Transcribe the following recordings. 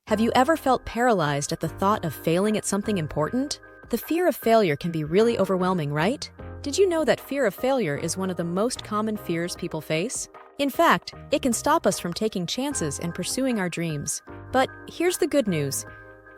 Have you ever felt paralyzed at the thought of failing at something important? The fear of failure can be really overwhelming, right? Did you know that fear of failure is one of the most common fears people face? In fact, it can stop us from taking chances and pursuing our dreams. But here's the good news.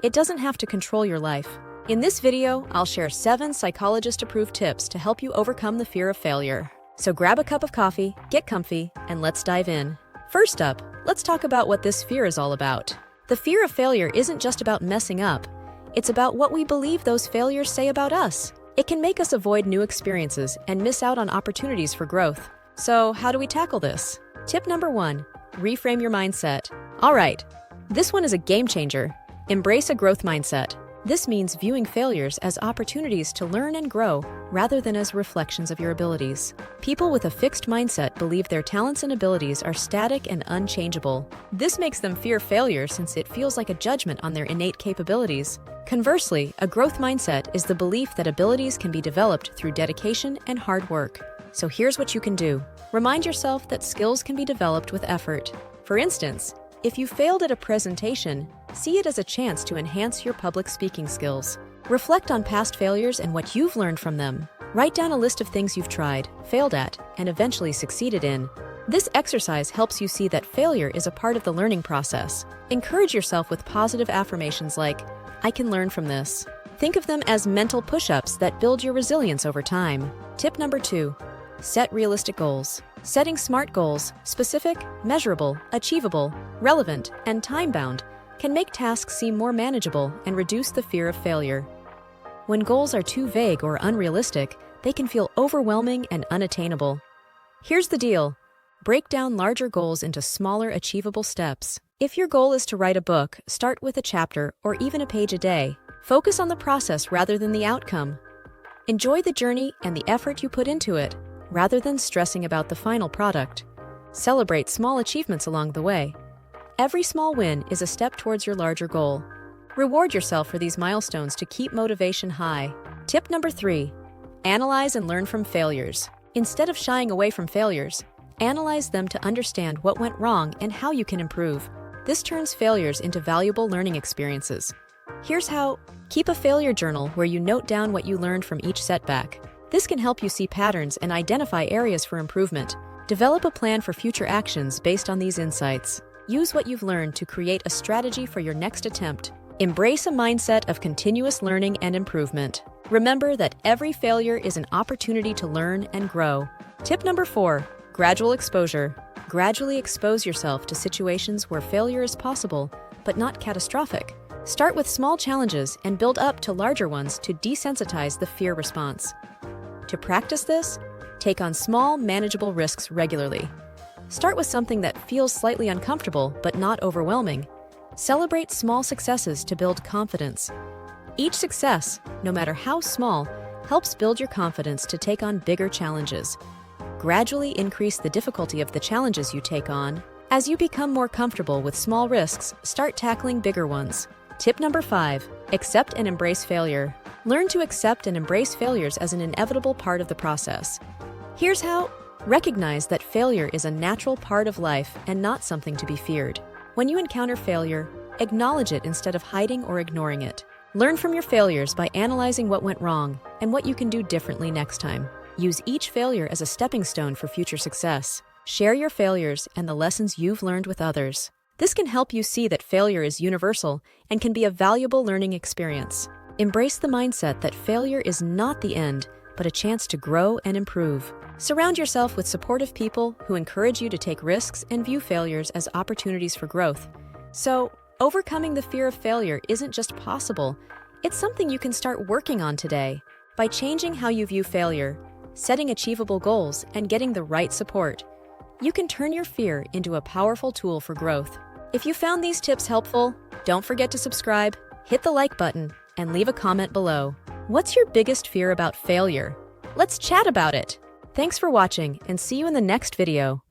It doesn't have to control your life. In this video, I'll share 7 psychologist-approved tips to help you overcome the fear of failure. So grab a cup of coffee, get comfy, and let's dive in. First up, let's talk about what this fear is all about. The fear of failure isn't just about messing up. It's about what we believe those failures say about us. It can make us avoid new experiences and miss out on opportunities for growth. So how do we tackle this? Tip number 1, reframe your mindset. All right, this one is a game changer. Embrace a growth mindset. This means viewing failures as opportunities to learn and grow rather than as reflections of your abilities. People with a fixed mindset believe their talents and abilities are static and unchangeable. This makes them fear failure since it feels like a judgment on their innate capabilities. Conversely, a growth mindset is the belief that abilities can be developed through dedication and hard work. So here's what you can do. Remind yourself that skills can be developed with effort. For instance, if you failed at a presentation, see it as a chance to enhance your public speaking skills. Reflect on past failures and what you've learned from them. Write down a list of things you've tried, failed at, and eventually succeeded in. This exercise helps you see that failure is a part of the learning process. Encourage yourself with positive affirmations like, "I can learn from this." Think of them as mental push-ups that build your resilience over time. Tip number 2, set realistic goals. Setting SMART goals, specific, measurable, achievable, relevant, and time-bound, can make tasks seem more manageable and reduce the fear of failure. When goals are too vague or unrealistic, they can feel overwhelming and unattainable. Here's the deal. Break down larger goals into smaller, achievable steps. If your goal is to write a book, start with a chapter or even a page a day. Focus on the process rather than the outcome. Enjoy the journey and the effort you put into it, rather than stressing about the final product. Celebrate small achievements along the way. Every small win is a step towards your larger goal. Reward yourself for these milestones to keep motivation high. Tip number 3, analyze and learn from failures. Instead of shying away from failures, analyze them to understand what went wrong and how you can improve. This turns failures into valuable learning experiences. Here's how. Keep a failure journal where you note down what you learned from each setback. This can help you see patterns and identify areas for improvement. Develop a plan for future actions based on these insights. Use what you've learned to create a strategy for your next attempt. Embrace a mindset of continuous learning and improvement. Remember that every failure is an opportunity to learn and grow. Tip number 4, gradual exposure. Gradually expose yourself to situations where failure is possible, but not catastrophic. Start with small challenges and build up to larger ones to desensitize the fear response. To practice this, take on small, manageable risks regularly. Start with something that feels slightly uncomfortable but not overwhelming. Celebrate small successes to build confidence. Each success, no matter how small, helps build your confidence to take on bigger challenges. Gradually increase the difficulty of the challenges you take on. As you become more comfortable with small risks, start tackling bigger ones. Tip number 5, accept and embrace failure. Learn to accept and embrace failures as an inevitable part of the process. Here's how. Recognize that failure is a natural part of life and not something to be feared. When you encounter failure, acknowledge it instead of hiding or ignoring it. Learn from your failures by analyzing what went wrong and what you can do differently next time. Use each failure as a stepping stone for future success. Share your failures and the lessons you've learned with others. This can help you see that failure is universal and can be a valuable learning experience. Embrace the mindset that failure is not the end, but a chance to grow and improve. Surround yourself with supportive people who encourage you to take risks and view failures as opportunities for growth. So, overcoming the fear of failure isn't just possible, it's something you can start working on today. By changing how you view failure, setting achievable goals, and getting the right support, you can turn your fear into a powerful tool for growth. If you found these tips helpful, don't forget to subscribe, hit the like button, and leave a comment below. What's your biggest fear about failure? Let's chat about it! Thanks for watching, and see you in the next video.